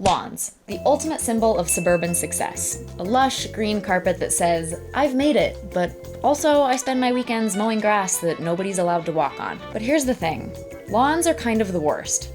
Lawns, the ultimate symbol of suburban success. A lush green carpet that says, I've made it, but also I spend my weekends mowing grass that nobody's allowed to walk on. But here's the thing, lawns are kind of the worst.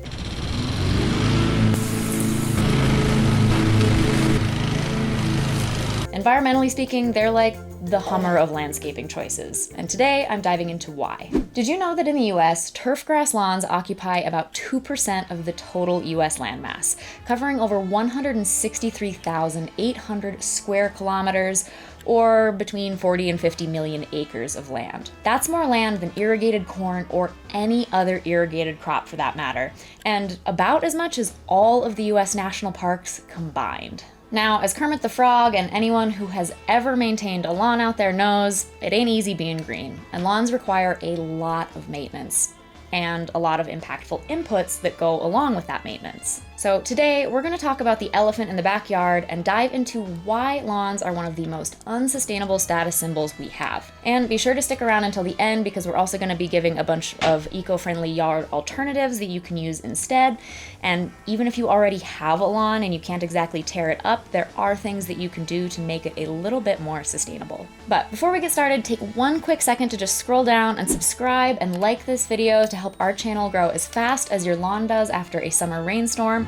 Environmentally speaking, they're like the Hummer of landscaping choices, and today I'm diving into why. Did you know that in the US, turfgrass lawns occupy about 2% of the total US landmass, covering over 163,800 square kilometers, or between 40 and 50 million acres of land. That's more land than irrigated corn or any other irrigated crop for that matter, and about as much as all of the US national parks combined. Now, as Kermit the Frog and anyone who has ever maintained a lawn out there knows, it ain't easy being green, and lawns require a lot of maintenance and a lot of impactful inputs that go along with that maintenance. So today, we're going to talk about the elephant in the backyard and dive into why lawns are one of the most unsustainable status symbols we have. And be sure to stick around until the end because we're also going to be giving a bunch of eco-friendly yard alternatives that you can use instead. And even if you already have a lawn and you can't exactly tear it up, there are things that you can do to make it a little bit more sustainable. But before we get started, take one quick second to just scroll down and subscribe and like this video to help our channel grow as fast as your lawn does after a summer rainstorm.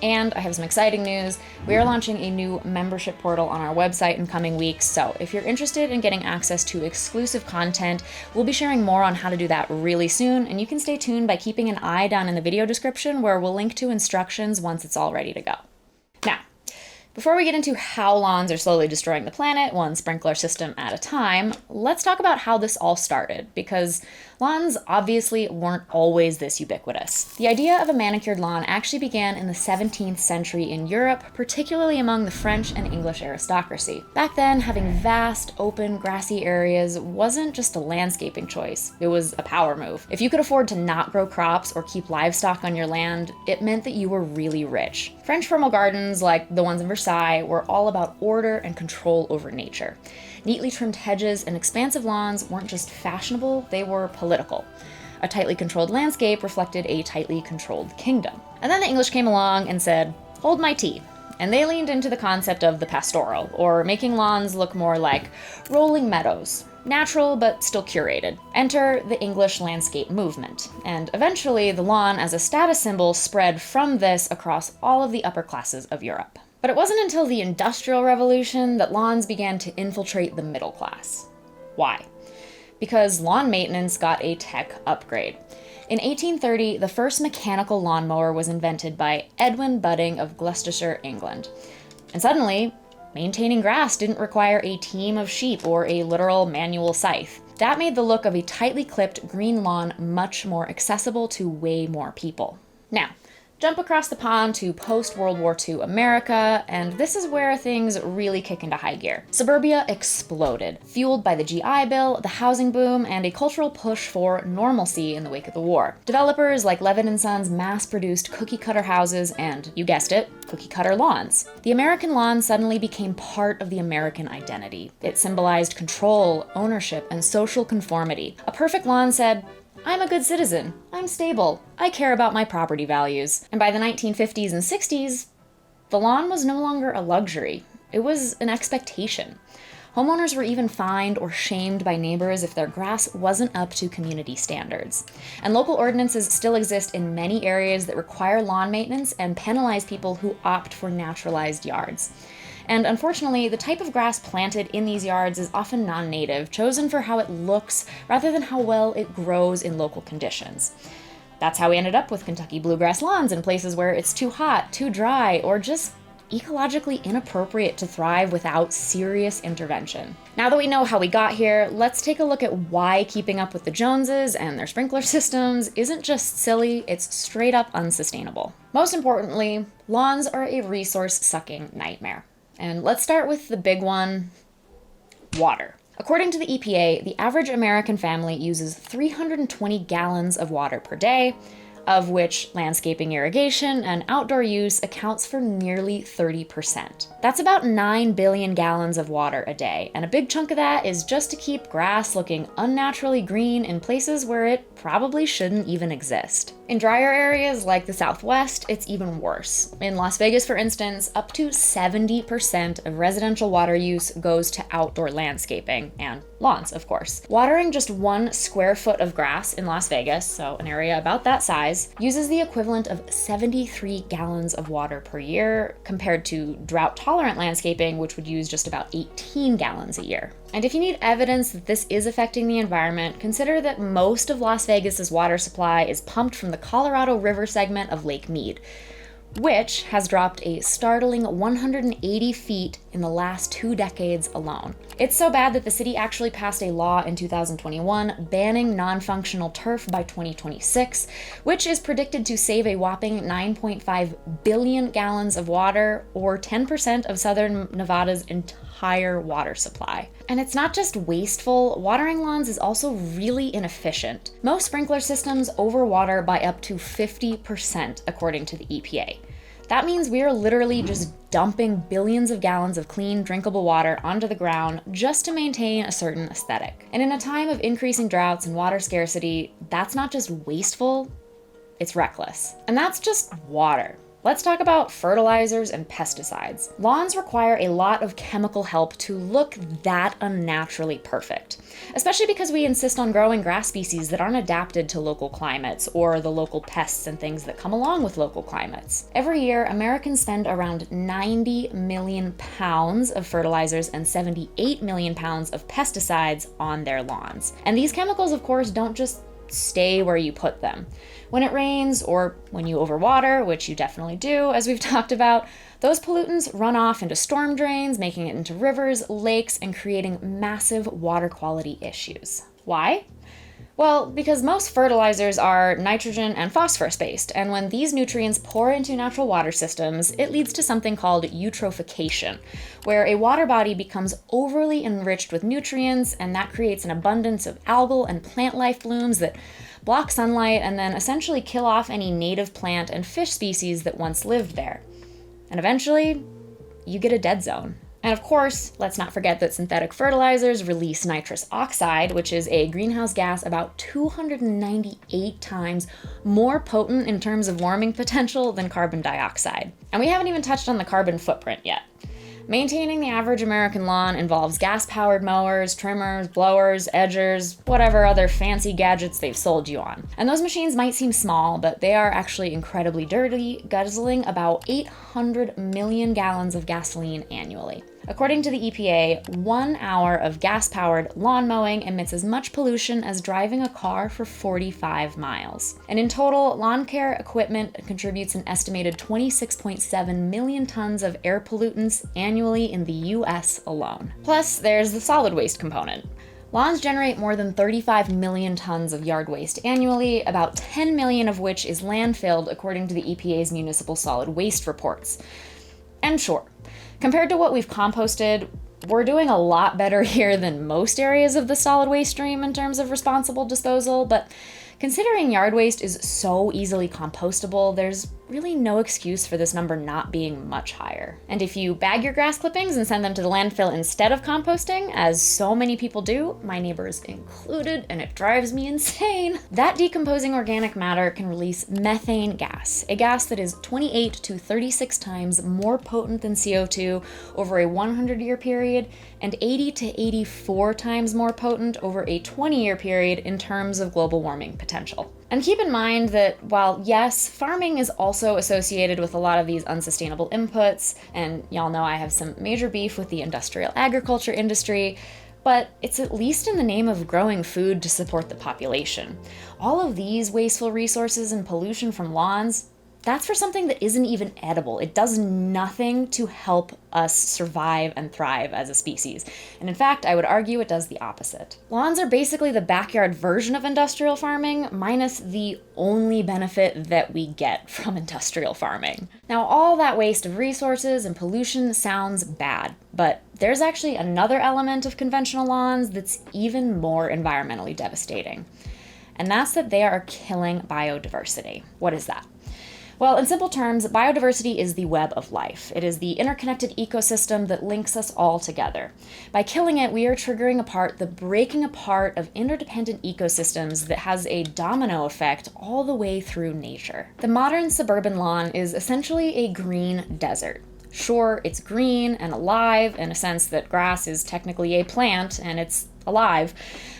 And I have some exciting news. We are launching a new membership portal on our website in coming weeks, so if you're interested in getting access to exclusive content, we'll be sharing more on how to do that really soon, and you can stay tuned by keeping an eye down in the video description where we'll link to instructions once it's all ready to go. Now, before we get into how lawns are slowly destroying the planet, one sprinkler system at a time, let's talk about how this all started, because lawns obviously weren't always this ubiquitous. The idea of a manicured lawn actually began in the 17th century in Europe, particularly among the French and English aristocracy. Back then, having vast, open, grassy areas wasn't just a landscaping choice, it was a power move. If you could afford to not grow crops or keep livestock on your land, it meant that you were really rich. French formal gardens, like the ones in Versailles, were all about order and control over nature. Neatly trimmed hedges and expansive lawns weren't just fashionable, they were political. A tightly controlled landscape reflected a tightly controlled kingdom. And then the English came along and said, hold my tea. And they leaned into the concept of the pastoral, or making lawns look more like rolling meadows. Natural, but still curated. Enter the English landscape movement. And eventually, the lawn as a status symbol spread from this across all of the upper classes of Europe. But it wasn't until the Industrial Revolution that lawns began to infiltrate the middle class. Why? Because lawn maintenance got a tech upgrade. In 1830, the first mechanical lawnmower was invented by Edwin Budding of Gloucestershire, England. And suddenly, maintaining grass didn't require a team of sheep or a literal manual scythe. That made the look of a tightly clipped green lawn much more accessible to way more people. Now, jump across the pond to post-World War II America, and this is where things really kick into high gear. Suburbia exploded, fueled by the GI Bill, the housing boom, and a cultural push for normalcy in the wake of the war. Developers like Levin & Sons mass-produced cookie-cutter houses and, you guessed it, cookie-cutter lawns. The American lawn suddenly became part of the American identity. It symbolized control, ownership, and social conformity. A perfect lawn said, I'm a good citizen, I'm stable, I care about my property values. And by the 1950s and 60s, the lawn was no longer a luxury, it was an expectation. Homeowners were even fined or shamed by neighbors if their grass wasn't up to community standards. And local ordinances still exist in many areas that require lawn maintenance and penalize people who opt for naturalized yards. And unfortunately, the type of grass planted in these yards is often non-native, chosen for how it looks rather than how well it grows in local conditions. That's how we ended up with Kentucky bluegrass lawns in places where it's too hot, too dry, or just ecologically inappropriate to thrive without serious intervention. Now that we know how we got here, let's take a look at why keeping up with the Joneses and their sprinkler systems isn't just silly, it's straight up unsustainable. Most importantly, lawns are a resource-sucking nightmare. And let's start with the big one, water. According to the EPA, the average American family uses 320 gallons of water per day, of which landscaping, irrigation, and outdoor use accounts for nearly 30%. That's about 9 billion gallons of water a day, and a big chunk of that is just to keep grass looking unnaturally green in places where it probably shouldn't even exist. In drier areas like the Southwest, it's even worse. In Las Vegas, for instance, up to 70% of residential water use goes to outdoor landscaping, and lawns, of course. Watering just 1 square foot of grass in Las Vegas, so an area about that size, uses the equivalent of 73 gallons of water per year, compared to drought-tolerant landscaping, which would use just about 18 gallons a year. And if you need evidence that this is affecting the environment, consider that most of Las Vegas's water supply is pumped from the Colorado River segment of Lake Mead, which has dropped a startling 180 feet in the last 2 decades alone. It's so bad that the city actually passed a law in 2021 banning non-functional turf by 2026, which is predicted to save a whopping 9.5 billion gallons of water, or 10% of southern Nevada's entire water supply. And it's not just wasteful, watering lawns is also really inefficient. Most sprinkler systems overwater by up to 50%, according to the EPA. That means we are literally just dumping billions of gallons of clean, drinkable water onto the ground just to maintain a certain aesthetic. And in a time of increasing droughts and water scarcity, that's not just wasteful, it's reckless. And that's just water. Let's talk about fertilizers and pesticides. Lawns require a lot of chemical help to look that unnaturally perfect, especially because we insist on growing grass species that aren't adapted to local climates or the local pests and things that come along with local climates. Every year, Americans spend around 90 million pounds of fertilizers and 78 million pounds of pesticides on their lawns. And these chemicals, of course, don't just stay where you put them. When it rains or when you overwater, which you definitely do, as we've talked about, those pollutants run off into storm drains, making it into rivers, lakes, and creating massive water quality issues. Why? Well, because most fertilizers are nitrogen and phosphorus based, and when these nutrients pour into natural water systems, it leads to something called eutrophication, where a water body becomes overly enriched with nutrients, and that creates an abundance of algal and plant life blooms that block sunlight and then essentially kill off any native plant and fish species that once lived there. And eventually, you get a dead zone. And of course, let's not forget that synthetic fertilizers release nitrous oxide, which is a greenhouse gas about 298 times more potent in terms of warming potential than carbon dioxide. And we haven't even touched on the carbon footprint yet. Maintaining the average American lawn involves gas-powered mowers, trimmers, blowers, edgers, whatever other fancy gadgets they've sold you on. And those machines might seem small, but they are actually incredibly dirty, guzzling about 800 million gallons of gasoline annually. According to the EPA, 1 hour of gas-powered lawn mowing emits as much pollution as driving a car for 45 miles. And in total, lawn care equipment contributes an estimated 26.7 million tons of air pollutants annually in the US alone. Plus, there's the solid waste component. Lawns generate more than 35 million tons of yard waste annually, about 10 million of which is landfilled according to the EPA's municipal solid waste reports. And sure, compared to what we've composted, we're doing a lot better here than most areas of the solid waste stream in terms of responsible disposal, but considering yard waste is so easily compostable, there's really no excuse for this number not being much higher. And if you bag your grass clippings and send them to the landfill instead of composting, as so many people do, my neighbors included, and it drives me insane, that decomposing organic matter can release methane gas, a gas that is 28 to 36 times more potent than CO2 over a 100-year period, and 80 to 84 times more potent over a 20-year period in terms of global warming potential. And keep in mind that while, yes, farming is also associated with a lot of these unsustainable inputs, and y'all know I have some major beef with the industrial agriculture industry, but it's at least in the name of growing food to support the population. All of these wasteful resources and pollution from lawns, that's for something that isn't even edible. It does nothing to help us survive and thrive as a species. And in fact, I would argue it does the opposite. Lawns are basically the backyard version of industrial farming, minus the only benefit that we get from industrial farming. Now, all that waste of resources and pollution sounds bad, but there's actually another element of conventional lawns that's even more environmentally devastating. and that's that they are killing biodiversity. What is that? Well, in simple terms, biodiversity is the web of life. It is the interconnected ecosystem that links us all together. By killing it, we are triggering the breaking apart of interdependent ecosystems that has a domino effect all the way through nature. The modern suburban lawn is essentially a green desert. Sure, it's green and alive in a sense that grass is technically a plant and it's alive,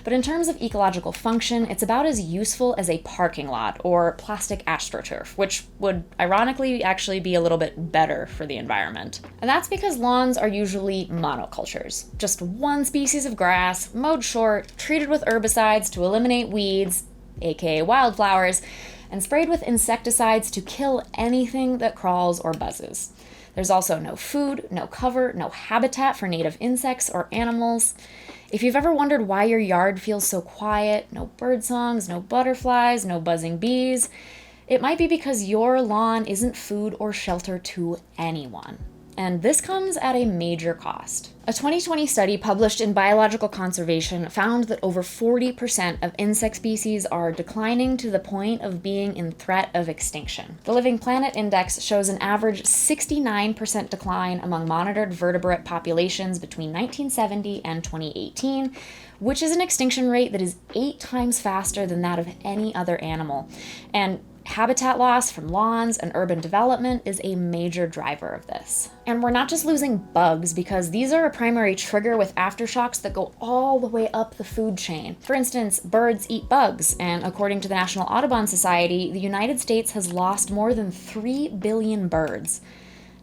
but in terms of ecological function, it's about as useful as a parking lot or plastic astroturf, which would ironically actually be a little bit better for the environment. And that's because lawns are usually monocultures, just one species of grass, mowed short, treated with herbicides to eliminate weeds, aka wildflowers, and sprayed with insecticides to kill anything that crawls or buzzes. There's also no food, no cover, no habitat for native insects or animals. If you've ever wondered why your yard feels so quiet, no bird songs, no butterflies, no buzzing bees, it might be because your lawn isn't food or shelter to anyone. And this comes at a major cost. A 2020 study published in Biological Conservation found that over 40% of insect species are declining to the point of being in threat of extinction. The Living Planet Index shows an average 69% decline among monitored vertebrate populations between 1970 and 2018, which is an extinction rate that is 8 times faster than that of any other animal. And habitat loss from lawns and urban development is a major driver of this. And we're not just losing bugs, because these are a primary trigger with aftershocks that go all the way up the food chain. For instance, birds eat bugs, and according to the National Audubon Society, the United States has lost more than 3 billion birds.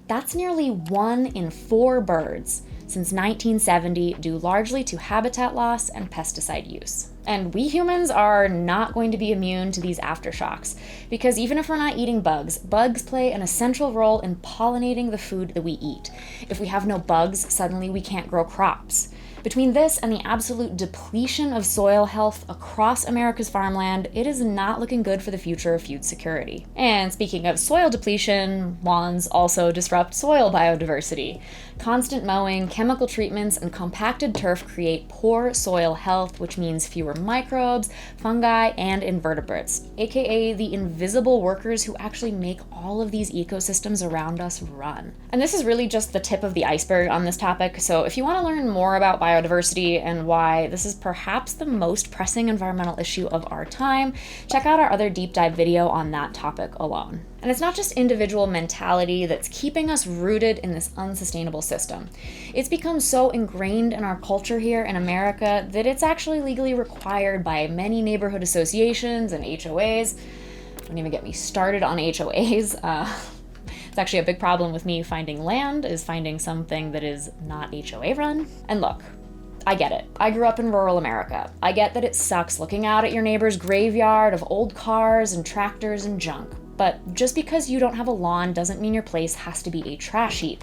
That's nearly 1 in 4 birds since 1970, due largely to habitat loss and pesticide use. And we humans are not going to be immune to these aftershocks, because even if we're not eating bugs, bugs play an essential role in pollinating the food that we eat. If we have no bugs, suddenly we can't grow crops. Between this and the absolute depletion of soil health across America's farmland, it is not looking good for the future of food security. And speaking of soil depletion, lawns also disrupt soil biodiversity. Constant mowing, chemical treatments, and compacted turf create poor soil health, which means fewer microbes, fungi, and invertebrates, aka the invisible workers who actually make all of these ecosystems around us run. And this is really just the tip of the iceberg on this topic, so if you want to learn more about biodiversity and why this is perhaps the most pressing environmental issue of our time, check out our other deep dive video on that topic alone. And it's not just individual mentality that's keeping us rooted in this unsustainable system. It's become so ingrained in our culture here in America that it's actually legally required by many neighborhood associations and HOAs. Don't even get me started on HOAs. It's actually a big problem with me finding land, is finding something that is not HOA run. And look, I get it. I grew up in rural America. I get that it sucks looking out at your neighbor's graveyard of old cars and tractors and junk. But just because you don't have a lawn doesn't mean your place has to be a trash heap,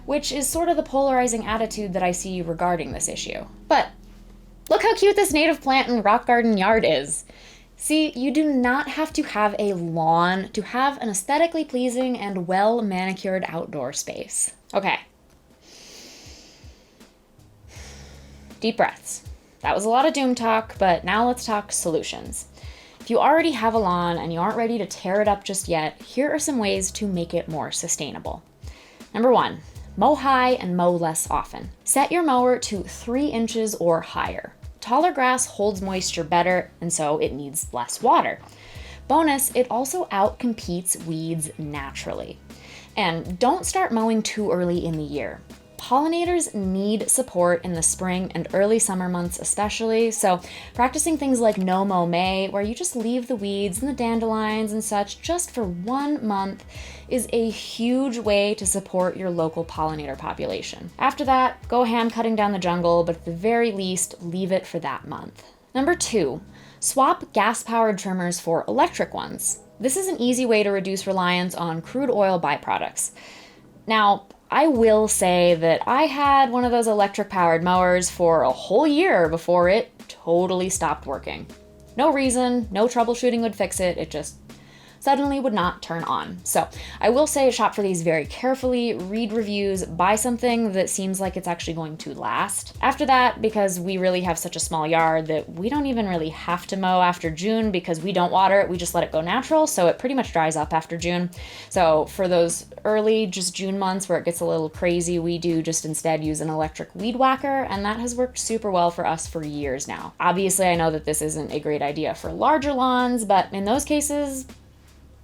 which is sort of the polarizing attitude that I see regarding this issue. But look how cute this native plant and rock garden yard is. See, you do not have to have a lawn to have an aesthetically pleasing and well-manicured outdoor space. Okay. Deep breaths. That was a lot of doom talk, but now let's talk solutions. If you already have a lawn and you aren't ready to tear it up just yet, here are some ways to make it more sustainable. Number 1, mow high and mow less often. Set your mower to 3 inches or higher. Taller grass holds moisture better, and so it needs less water. Bonus, it also outcompetes weeds naturally. And don't start mowing too early in the year. Pollinators need support in the spring and early summer months especially, so practicing things like no mow May, where you just leave the weeds and the dandelions and such just for 1 month, is a huge way to support your local pollinator population. After that, go ham cutting down the jungle, but at the very least, leave it for that month. Number 2, swap gas-powered trimmers for electric ones. This is an easy way to reduce reliance on crude oil byproducts. Now, I will say that I had one of those electric-powered mowers for a whole year before it totally stopped working. No reason, no troubleshooting would fix it, it just suddenly would not turn on. So I will say shop for these very carefully, read reviews, buy something that seems like it's actually going to last. After that, because we really have such a small yard that we don't even really have to mow after June because we don't water it, we just let it go natural, so it pretty much dries up after June. So for those early, just June months where it gets a little crazy, we do just instead use an electric weed whacker, and that has worked super well for us for years now. Obviously, I know that this isn't a great idea for larger lawns, but in those cases,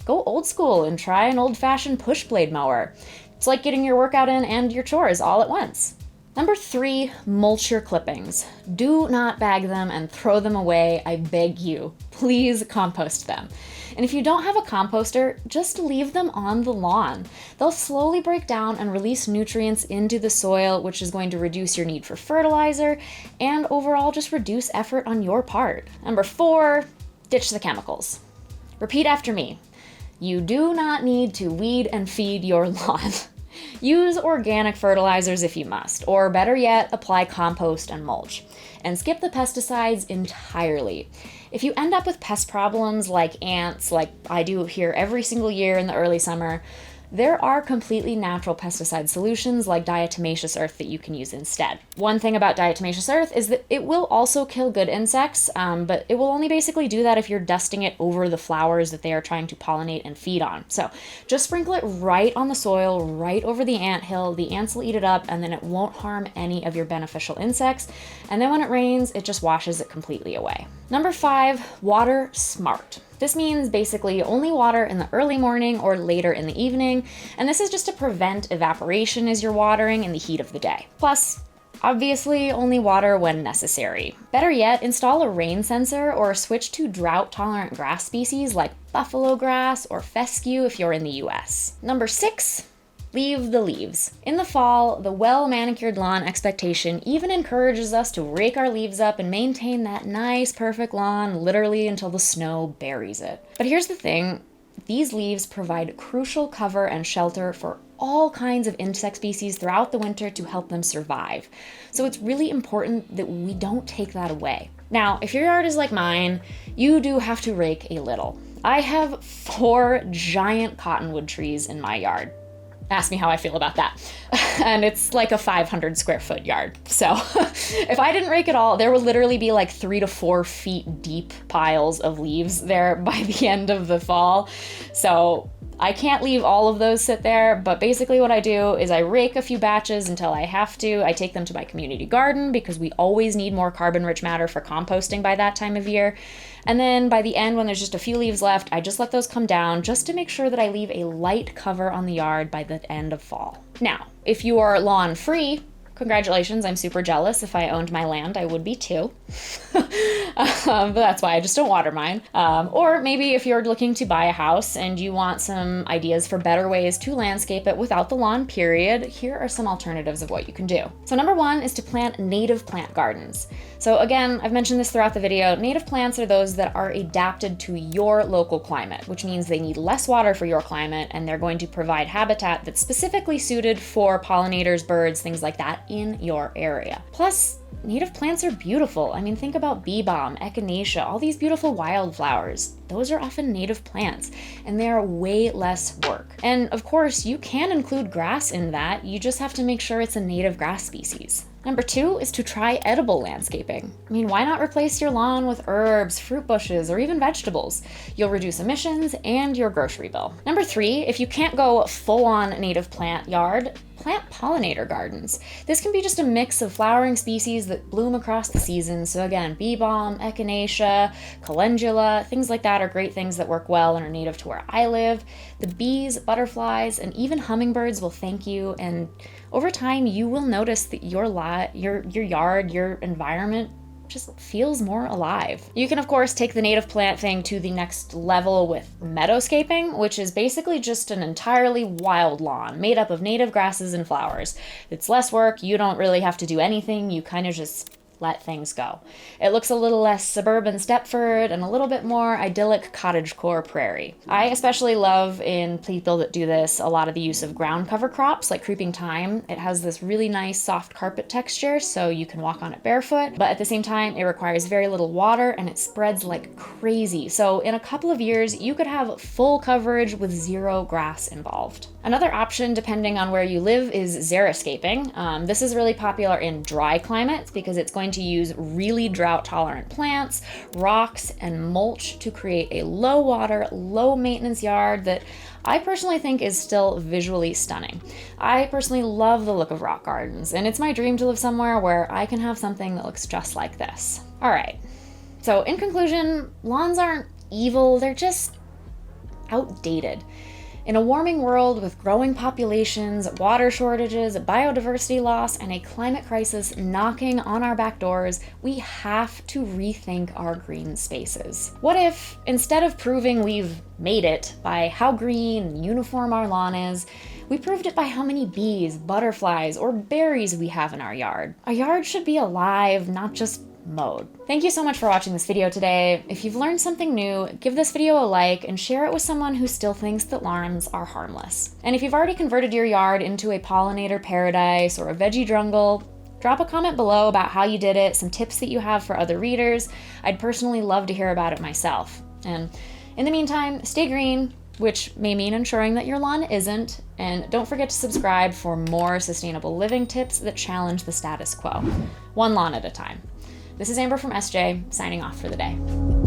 go old school and try an old-fashioned push blade mower. It's like getting your workout in and your chores all at once. Number 3, mulch your clippings. Do not bag them and throw them away, I beg you. Please compost them. And if you don't have a composter, just leave them on the lawn. They'll slowly break down and release nutrients into the soil, which is going to reduce your need for fertilizer and overall just reduce effort on your part. Number 4, ditch the chemicals. Repeat after me. You do not need to weed and feed your lawn. Use organic fertilizers if you must, or better yet, apply compost and mulch. And skip the pesticides entirely. If you end up with pest problems like ants, like I do here every single year in the early summer, there are completely natural pesticide solutions like diatomaceous earth that you can use instead. One thing about diatomaceous earth is that it will also kill good insects, but it will only basically do that if you're dusting it over the flowers that they are trying to pollinate and feed on. So just sprinkle it right on the soil, right over the anthill. The ants will eat it up, and then it won't harm any of your beneficial insects. And then when it rains, it just washes it completely away. Number 5, water smart. This means basically only water in the early morning or later in the evening, and this is just to prevent evaporation as you're watering in the heat of the day. Plus, obviously only water when necessary. Better yet, install a rain sensor or switch to drought-tolerant grass species like buffalo grass or fescue if you're in the US. Number 6, leave the leaves. In the fall, the well-manicured lawn expectation even encourages us to rake our leaves up and maintain that nice, perfect lawn literally until the snow buries it. But here's the thing, these leaves provide crucial cover and shelter for all kinds of insect species throughout the winter to help them survive. So it's really important that we don't take that away. Now, if your yard is like mine, you do have to rake a little. I have 4 giant cottonwood trees in my yard. Ask me how I feel about that. And it's like a 500 square foot yard. So if I didn't rake it all, there would literally be like 3 to 4 feet deep piles of leaves there by the end of the fall. So I can't leave all of those sit there, but basically what I do is I rake a few batches until I have to. I take them to my community garden because we always need more carbon-rich matter for composting by that time of year. And then by the end, when there's just a few leaves left, I just let those come down just to make sure that I leave a light cover on the yard by the end of fall. Now, if you are lawn-free, congratulations, I'm super jealous. If I owned my land, I would be too. But that's why I just don't water mine. Or maybe if you're looking to buy a house and you want some ideas for better ways to landscape it without the lawn period, here are some alternatives of what you can do. So number 1 is to plant native plant gardens. So again, I've mentioned this throughout the video, native plants are those that are adapted to your local climate, which means they need less water for your climate, and they're going to provide habitat that's specifically suited for pollinators, birds, things like that in your area. Plus, native plants are beautiful. I mean, think about bee balm, echinacea, all these beautiful wildflowers. Those are often native plants, and they are way less work. And of course, you can include grass in that. You just have to make sure it's a native grass species. Number 2 is to try edible landscaping. I mean, why not replace your lawn with herbs, fruit bushes, or even vegetables? You'll reduce emissions and your grocery bill. Number 3, if you can't go full-on native plant yard, plant pollinator gardens. This can be just a mix of flowering species that bloom across the seasons. So again, bee balm, echinacea, calendula, things like that are great things that work well and are native to where I live. The bees, butterflies, and even hummingbirds will thank you, and over time you will notice that your yard, your environment just feels more alive. You can of course take the native plant thing to the next level with meadowscaping, which is basically just an entirely wild lawn made up of native grasses and flowers. It's less work, you don't really have to do anything, you kind of just let things go. It looks a little less suburban Stepford and a little bit more idyllic cottagecore prairie. I especially love in people that do this a lot of the use of ground cover crops like creeping thyme. It has this really nice soft carpet texture, so you can walk on it barefoot, but at the same time it requires very little water and it spreads like crazy. So in a couple of years you could have full coverage with zero grass involved. Another option, depending on where you live, is xeriscaping. This is really popular in dry climates because it's going to use really drought-tolerant plants, rocks, and mulch to create a low-water, low-maintenance yard that I personally think is still visually stunning. I personally love the look of rock gardens, and it's my dream to live somewhere where I can have something that looks just like this. All right, so in conclusion, lawns aren't evil, they're just outdated. In a warming world with growing populations, water shortages, biodiversity loss, and a climate crisis knocking on our back doors, we have to rethink our green spaces. What if, instead of proving we've made it by how green and uniform our lawn is, we proved it by how many bees, butterflies, or berries we have in our yard? A yard should be alive, not just mode. Thank you so much for watching this video today. If you've learned something new, give this video a like and share it with someone who still thinks that lawns are harmless. And if you've already converted your yard into a pollinator paradise or a veggie jungle, drop a comment below about how you did it, some tips that you have for other readers. I'd personally love to hear about it myself. And in the meantime, stay green, which may mean ensuring that your lawn isn't, and don't forget to subscribe for more sustainable living tips that challenge the status quo. One lawn at a time. This is Amber from SJ, signing off for the day.